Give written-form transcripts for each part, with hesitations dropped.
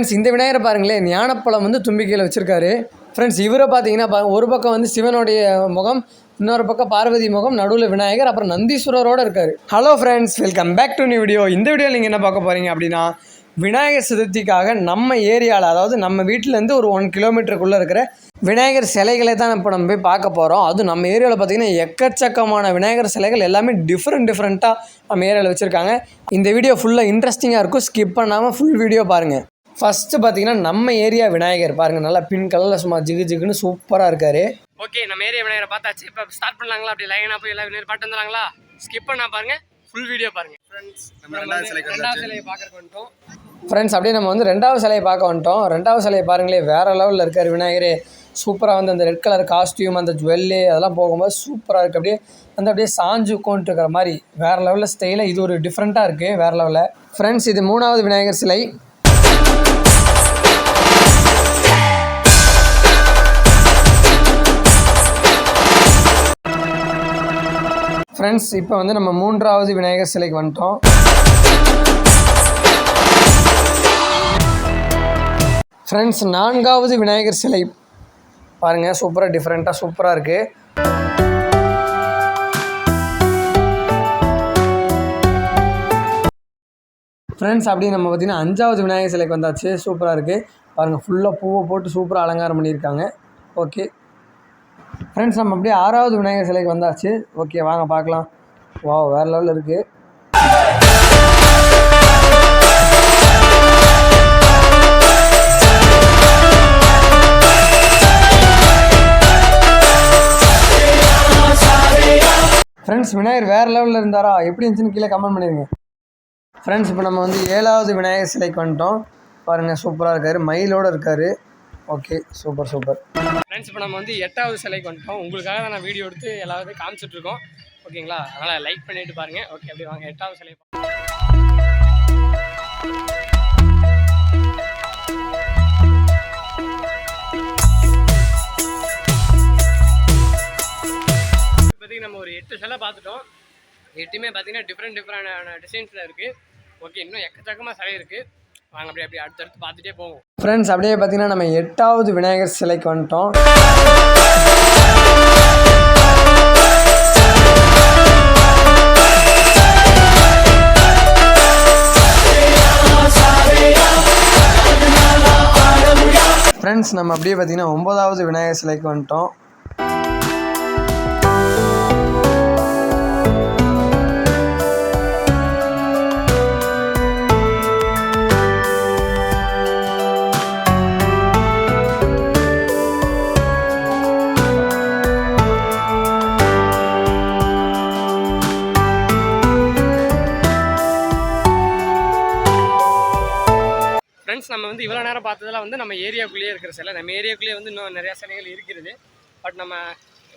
Friends இந்த விநாயகரை பாருங்களேன், ஞானப்பழம் வந்து தும்பிக்கையில் வச்சுருக்காரு. ஃப்ரெண்ட்ஸ் இவரை பார்த்தீங்கன்னா ஒரு பக்கம் வந்து சிவனுடைய முகம், இன்னொரு பக்கம் பார்வதி முகம், நடுவில் விநாயகர், அப்புறம் நந்தீஸ்வரரோடு இருக்கார். Hello friends, welcome back to new video. இந்த வீடியோவில் நீங்கள் என்ன பார்க்க போகிறீங்க அப்படின்னா, விநாயகர் சதுர்த்திக்காக நம்ம ஏரியாவில், அதாவது நம்ம வீட்டிலேருந்து ஒரு 1 கிலோமீட்டருக்குள்ளே இருக்கிற விநாயகர் சிலைகளை தான் இப்போ நம்ம போய் பார்க்க போகிறோம். அதுவும் நம்ம ஏரியாவில் பார்த்திங்கன்னா எக்கச்சக்கமான விநாயகர் சிலைகள் எல்லாமே டிஃப்ரெண்ட்டாக நம்ம ஏரியாவில் வச்சுருக்காங்க. இந்த வீடியோ ஃபுல்லாக இன்ட்ரெஸ்டிங்காக இருக்கும், ஸ்கிப் பண்ணாமல் ஃபுல் வீடியோ பாருங்கள். ஃபஸ்ட்டு பார்த்தீங்கன்னா நம்ம ஏரியா விநாயகர் பாருங்கள், நல்லா பின் கலரில் சும்மா ஜிகுன்னு சூப்பராக இருக்கார். ஓகே, நம்ம ஏரியா விநாயகரை பார்த்தாச்சு. இப்போ ஸ்டார்ட் பண்ணலாங்களா? அப்படி லைனாக போய் எல்லா விநாயகர் பாட்டு வந்துடலாங்களா? ஸ்கிப் பண்ணால் பாருங்கள், ஃபுல் வீடியோ பாருங்கள். ஃப்ரெண்ட்ஸ் நம்ம ரெண்டாவது சிலையை பார்க்க வந்துட்டோம். ஃப்ரெண்ட்ஸ் அப்படியே நம்ம வந்து ரெண்டாவது சிலையை பார்க்க வந்துட்டோம். ரெண்டாவது சிலையை பாருங்களே, வேறு லெவலில் இருக்கார் விநாயகர். சூப்பராக வந்து அந்த ரெட் கலர் காஸ்டியூம், அந்த ஜுவல்லு அதெல்லாம் போகும்போது சூப்பராக இருக்குது. அப்படியே சாஞ்சு உட்காந்துட்டு இருக்கிற மாதிரி வேறு லெவலில் ஸ்டைலாக இது ஒரு டிஃப்ரெண்ட்டாக இருக்குது, வேறு லெவலில். ஃப்ரெண்ட்ஸ் இது 3வது விநாயகர் சிலை. ஃப்ரெண்ட்ஸ் இப்போ வந்து நம்ம 3வது விநாயகர் சிலைக்கு வந்துட்டோம். ஃப்ரெண்ட்ஸ் 4வது விநாயகர் சிலை பாருங்கள், சூப்பராக டிஃப்ரெண்ட்டாக சூப்பராக இருக்குது. ஃப்ரெண்ட்ஸ் அப்படியே நம்ம பார்த்திங்கன்னா 5வது விநாயகர் சிலைக்கு வந்தாச்சு. சூப்பராக இருக்குது பாருங்கள், ஃபுல்லாக பூவை போட்டு சூப்பராக அலங்காரம் பண்ணியிருக்காங்க. ஓகே ஃப்ரெண்ட்ஸ் நம்ம அப்படியே 6வது விநாயகர் சிலைக்கு வந்தாச்சு. ஓகே வாங்க பார்க்கலாம். வாவ், வேறு லெவலில் இருக்குது. ஃப்ரெண்ட்ஸ் விநாயகர் வேறு லெவலில் இருந்தாரா, எப்படி இருந்துச்சுன்னு கீழே கமெண்ட் பண்ணிடுங்க. ஃப்ரெண்ட்ஸ் இப்போ நம்ம வந்து 7வது விநாயகர் சிலைக்கு வந்துட்டோம். பாருங்கள் சூப்பராக இருக்கார், மயிலோடு இருக்கார். Okay super. ஃப்ரெண்ட்ஸ் இப்போ நம்ம வந்து 8வது சிலைக்கு வந்துட்டோம். உங்களுக்காக தான் நான் வீடியோ எடுத்து எல்லாத்தையும் காமிச்சிட்ருக்கோம், ஓகேங்களா? அதனால் லைக் பண்ணிவிட்டு பாருங்கள். ஓகே அப்படியே வாங்க 8வது சிலை. இப்போதைக்கு நம்ம ஒரு 8 சிலை பார்த்துட்டோம். 8மே பார்த்தீங்கன்னா டிஃப்ரெண்டான டிசைன்ஸில் இருக்குது. ஓகே, இன்னும் எக்கச்சக்கமாக சிலை இருக்குது. வாங்க அப்படியே அடுத்தடுத்து பார்த்துட்டே போவோம். ஃப்ரெண்ட்ஸ் அப்படியே பார்த்தீங்கன்னா நம்ம 8வது விநாயகர் சிலைக்கு வந்துட்டோம். ஃப்ரெண்ட்ஸ் நம்ம அப்படியே பார்த்தீங்கன்னா 9வது விநாயகர் சிலைக்கு வந்துட்டோம். ஃப்ரெண்ட்ஸ் நம்ம வந்து இவ்வளோ நேரம் பார்த்ததெல்லாம் வந்து நம்ம ஏரியாவுக்குள்ளேயே இருக்கிற சிலை. நம்ம ஏரியாவுக்குள்ளேயே வந்து இன்னும் நிறையா சிலைகள் இருக்கிறது. பட் நம்ம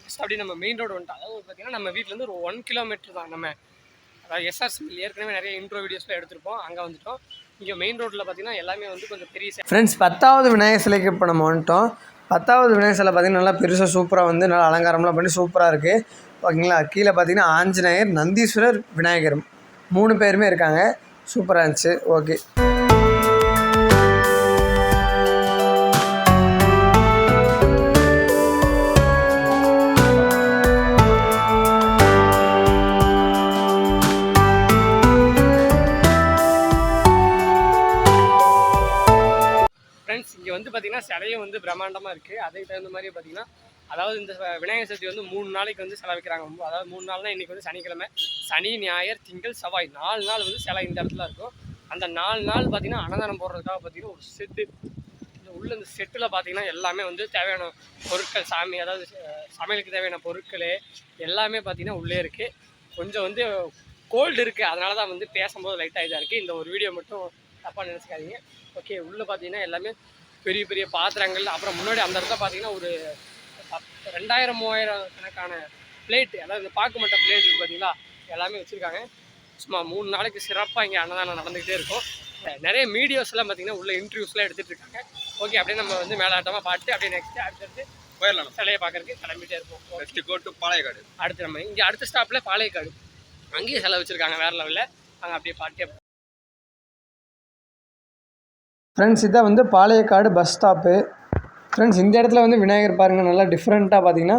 ஃபஸ்ட் அப்படி நம்ம மெயின் ரோடு வந்துட்டோம். அதாவது பார்த்திங்கன்னா நம்ம வீட்டிலேருந்து ஒரு 1 கிலோமீட்டர் தான். நம்ம அதாவது எஸ்ஆர்சி ஏற்கனவே நிறைய இன்ட்ரோ வீடியோஸ்லாம் எடுத்திருப்போம், அங்கே வந்துட்டோம். இங்கே மெயின் ரோட்டில் பார்த்திங்கன்னா எல்லாமே வந்து கொஞ்சம் பெரிய. ஃப்ரெண்ட்ஸ் 10வது விநாயகர் சிலைக்கு இப்போ நம்ம வந்துட்டோம். 10வது விநாயகர் சிலை பார்த்திங்கன்னா நல்லா பெருசாக சூப்பராக வந்து நல்லா அலங்காரம்லாம் பண்ணி சூப்பராக இருக்குது, ஓகேங்களா? கீழே பார்த்திங்கன்னா ஆஞ்சநேயர், நந்தீஸ்வரர், விநாயகர் 3 பேருமே இருக்காங்க. சூப்பராக இருந்துச்சு. ஓகே இங்கே வந்து பார்த்திங்கன்னா சிலையும் வந்து பிரம்மாண்டமாக இருக்குது. அதுக்கு தகுந்த மாதிரி பார்த்திங்கன்னா, அதாவது இந்த விநாயகர் சதுர்த்தி வந்து 3 நாளைக்கு வந்து சிலை வைக்கிறாங்க. அதாவது 3 நாள்னால் இன்றைக்கி வந்து சனிக்கிழமை, சனி, ஞாயிறு, திங்கள், செவ்வாய் 4 நாள் வந்து சிலை இந்த இடத்துல இருக்கும். அந்த 4 நாள் பார்த்திங்கன்னா அன்னதானம் போடுறதுக்காக பார்த்திங்கன்னா ஒரு செட்டு, உள்ள இந்த செட்டில் பார்த்திங்கன்னா எல்லாமே வந்து தேவையான பொருட்கள், சாமி அதாவது சமையலுக்கு தேவையான பொருட்கள் எல்லாமே பார்த்திங்கன்னா உள்ளே இருக்குது. கொஞ்சம் வந்து கோல்டு இருக்குது, அதனால தான் வந்து பேசும்போது லைட்டாக இதாக இருக்குது. இந்த ஒரு வீடியோ மட்டும் தப்பாக நினச்சிக்காதீங்க. ஓகே, உள்ளே பார்த்தீங்கன்னா எல்லாமே பெரிய பெரிய பாத்திரங்கள், அப்புறம் முன்னாடி அந்த இடத்துல பார்த்தீங்கன்னா ஒரு 2000-3000 கணக்கான பிளேட்டு, அதாவது இந்த பாக்கு மட்ட பிளேட் இருக்குது பார்த்தீங்களா, எல்லாமே வச்சுருக்காங்க. சும்மா 3 நாளைக்கு சிறப்பாக இங்கே அன்னதானம் நடந்துக்கிட்டே இருக்கும். நிறைய மீடியோஸ்லாம் பார்த்தீங்கன்னா உள்ள இன்டர்வியூஸ்லாம் எடுத்துகிட்டு இருக்காங்க. ஓகே அப்படியே நம்ம வந்து மேலாட்டமாக பார்த்து அப்படியே நெக்ஸ்ட்டு அடுத்தடுத்து போயிடலாம். சிலையை பார்க்குறதுக்கு கிளம்பிட்டே இருக்கும். Next go to Palayakkadu. அடுத்து நம்ம இங்கே அடுத்த ஸ்டாப்பில் பாளையக்காடு, அங்கேயும் சிலை வச்சுருக்காங்க வேறு லெவலில். அங்கே அப்படியே பார்த்து ஃப்ரெண்ட்ஸ் இதான் வந்து பாளையக்காடு பஸ் ஸ்டாப்பு. ஃப்ரெண்ட்ஸ் இந்த இடத்துல வந்து விநாயகர் பாருங்கள், நல்லா டிஃப்ரெண்ட்டாக பார்த்தீங்கன்னா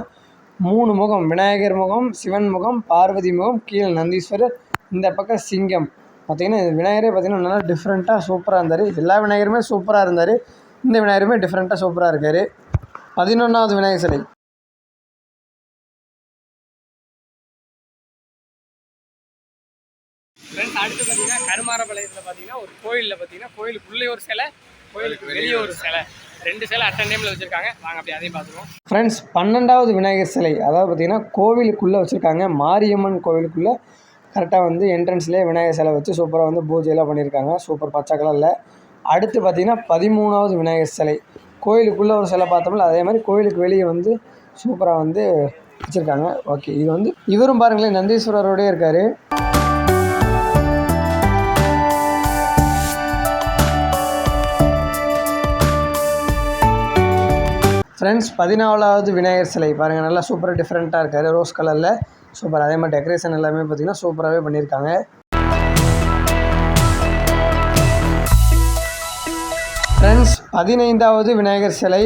3 முகம், விநாயகர் முகம், சிவன் முகம், பார்வதி முகம், கீழே நந்தீஸ்வரர், இந்த பக்கம் சிங்கம். பார்த்திங்கன்னா விநாயகரே பார்த்திங்கன்னா நல்லா டிஃப்ரெண்ட்டாக சூப்பராக இருந்தார். எல்லா விநாயகருமே சூப்பராக இருந்தார். இந்த விநாயகருமே டிஃப்ரெண்ட்டாக சூப்பராக இருக்கார். 11வது விநாயகர் சிலை. ஃப்ரெண்ட்ஸ் அடுத்து பார்த்தீங்கன்னா கருமாரபாளையத்தில் பார்த்தீங்கன்னா ஒரு கோயிலில் பார்த்தீங்கன்னா கோயிலுக்குள்ளே ஒரு சிலை, கோயிலுக்கு வெளியே ஒரு சிலை, 2 சிலை அட்டன் டைமில் வச்சுருக்காங்க. வாங்க அப்படி அதையும் பார்த்துருவோம். ஃப்ரெண்ட்ஸ் 12வது விநாயகர் சிலை, அதாவது பார்த்திங்கன்னா கோவிலுக்குள்ளே வச்சுருக்காங்க. மாரியம்மன் கோவிலுக்குள்ளே கரெக்டாக வந்து என்ட்ரன்ஸ்லேயே விநாயகர் சிலை வச்சு சூப்பராக வந்து பூஜையெல்லாம் பண்ணியிருக்காங்க. சூப்பர் பச்சை கலரில். அடுத்து பார்த்திங்கன்னா 13வது விநாயகர் சிலை. கோயிலுக்குள்ளே ஒரு சிலை பார்த்தோம்ல, அதே மாதிரி கோயிலுக்கு வெளியே வந்து சூப்பராக வந்து வச்சுருக்காங்க. ஓகே, இது வந்து இவரும் பாருங்களேன் நந்தீஸ்வரரோடய இருக்கார். ஃப்ரெண்ட்ஸ் 14வது விநாயகர் சிலை பாருங்கள், நல்லா சூப்பராக டிஃப்ரெண்ட்டாக இருக்கார். ரோஸ் கலரில் சூப்பர். அதே மாதிரி டெக்கரேஷன் எல்லாமே பார்த்திங்கன்னா சூப்பராகவே பண்ணியிருக்காங்க. ஃப்ரெண்ட்ஸ் 15வது விநாயகர் சிலை.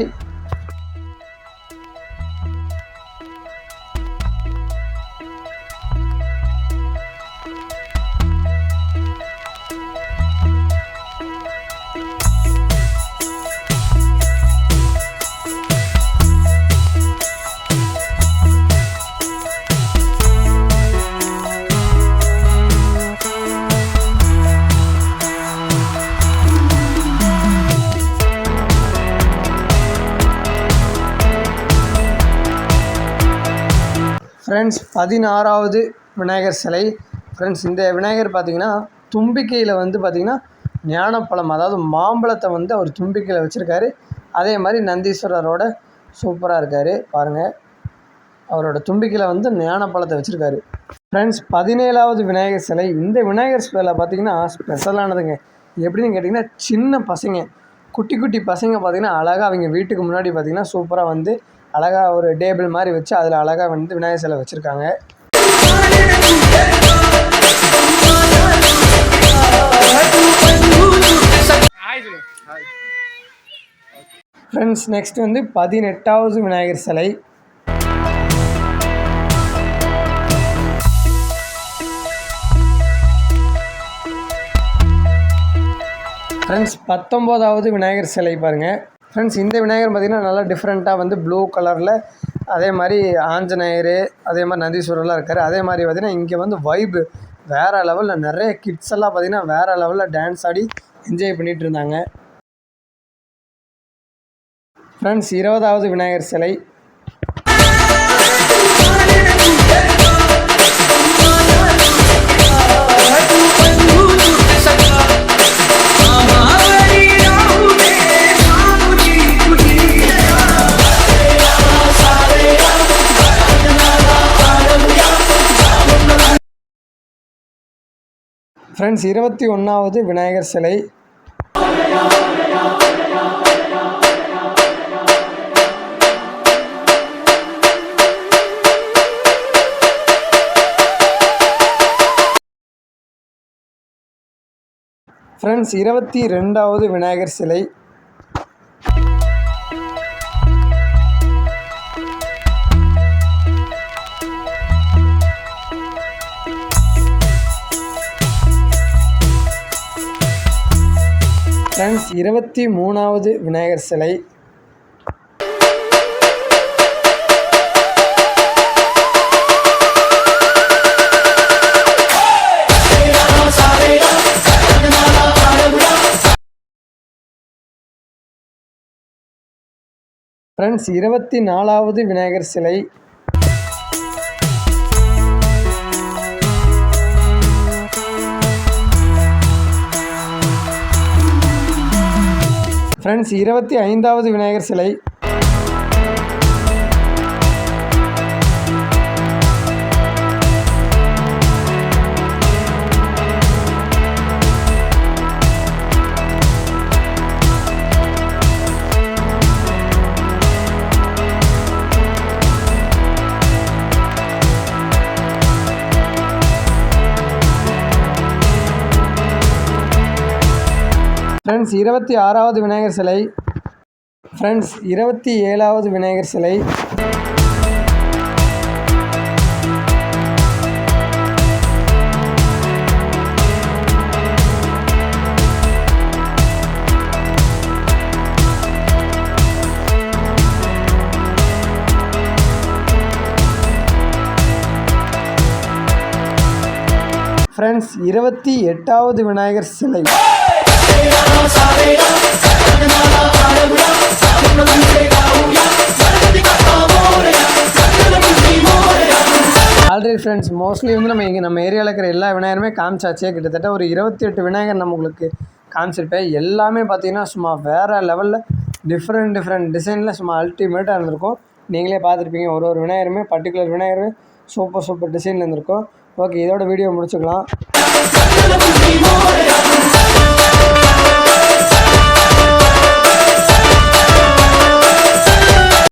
ஃப்ரெண்ட்ஸ் 16வது விநாயகர் சிலை. ஃப்ரெண்ட்ஸ் இந்த விநாயகர் பார்த்திங்கன்னா தும்பிக்கையில் வந்து பார்த்திங்கன்னா ஞானப்பழம், அதாவது மாம்பழத்தை வந்து அவர் தும்பிக்கையில் வச்சுருக்காரு. அதே மாதிரி நந்தீஸ்வரரோட சூப்பராக இருக்கார். பாருங்கள், அவரோட தும்பிக்கையில் வந்து ஞானப்பழத்தை வச்சுருக்காரு. ஃப்ரெண்ட்ஸ் 17வது விநாயகர் சிலை. இந்த விநாயகர் சிலை பார்த்திங்கன்னா ஸ்பெஷலானதுங்க. எப்படின்னு கேட்டிங்கன்னா சின்ன பசங்க, குட்டி குட்டி பசங்க பார்த்திங்கன்னா அழகாக அவங்க வீட்டுக்கு முன்னாடி பார்த்திங்கன்னா சூப்பராக வந்து அழகாக ஒரு டேபிள் மாதிரி வச்சு அதில் அழகாக வந்து விநாயகர் சிலை வச்சுருக்காங்க. ஃப்ரெண்ட்ஸ் நெக்ஸ்ட் வந்து 18வது விநாயகர் சிலை. ஃப்ரெண்ட்ஸ் 19வது விநாயகர் சிலை பாருங்கள். ஃப்ரெண்ட்ஸ் இந்த விநாயகர் பார்த்திங்கன்னா நல்லா டிஃப்ரெண்ட்டாக வந்து ப்ளூ கலரில், அதே மாதிரி ஆஞ்சநேயர், அதே மாதிரி நந்தீஸ்வரர்லாம் இருக்கார். அதே மாதிரி பார்த்திங்கன்னா இங்கே வந்து வைப்பு வேறு லெவலில், நிறைய கிட்ஸ் எல்லாம் பார்த்திங்கன்னா வேறு லெவலில் டான்ஸ் ஆடி என்ஜாய் பண்ணிகிட்டு இருந்தாங்க. ஃப்ரெண்ட்ஸ் 20வது விநாயகர் சிலை. ஃப்ரெண்ட்ஸ் 21வது விநாயகர் சிலை. ஃப்ரெண்ட்ஸ் 22வது விநாயகர் சிலை. ஃப்ரெண்ட்ஸ் 23வது விநாயகர் சிலை. ஃப்ரெண்ட்ஸ் 24வது விநாயகர் சிலை. ஃப்ரெண்ட்ஸ் 25வது விநாயகர் சிலை. ஃப்ரெண்ட்ஸ் 26வது விநாயகர் சிலை. ஃப்ரெண்ட்ஸ் 27வது விநாயகர் சிலை. ஃப்ரெண்ட்ஸ் 28வது விநாயகர் சிலை. ஆல்ரெடி ஃப்ரெண்ட்ஸ் மோஸ்ட்லி வந்து நம்ம ஏரியாவில் இருக்கிற எல்லா விநாயகருமே காமிச்சாச்சே. கிட்டத்தட்ட ஒரு 28 விநாயகர் நம்ம உங்களுக்கு காமிச்சிருப்பேன். எல்லாமே பார்த்தீங்கன்னா சும்மா வேறு லெவலில் டிஃப்ரெண்ட் டிசைனில் சும்மா அல்டிமேட்டாக இருந்திருக்கும். நீங்களே பார்த்துருப்பீங்க. ஒரு விநாயகருமே பர்டிகுலர் விநாயகர் சூப்பர் டிசைனில் இருந்திருக்கும். ஓகே, இதோட வீடியோ முடிச்சுக்கலாம்.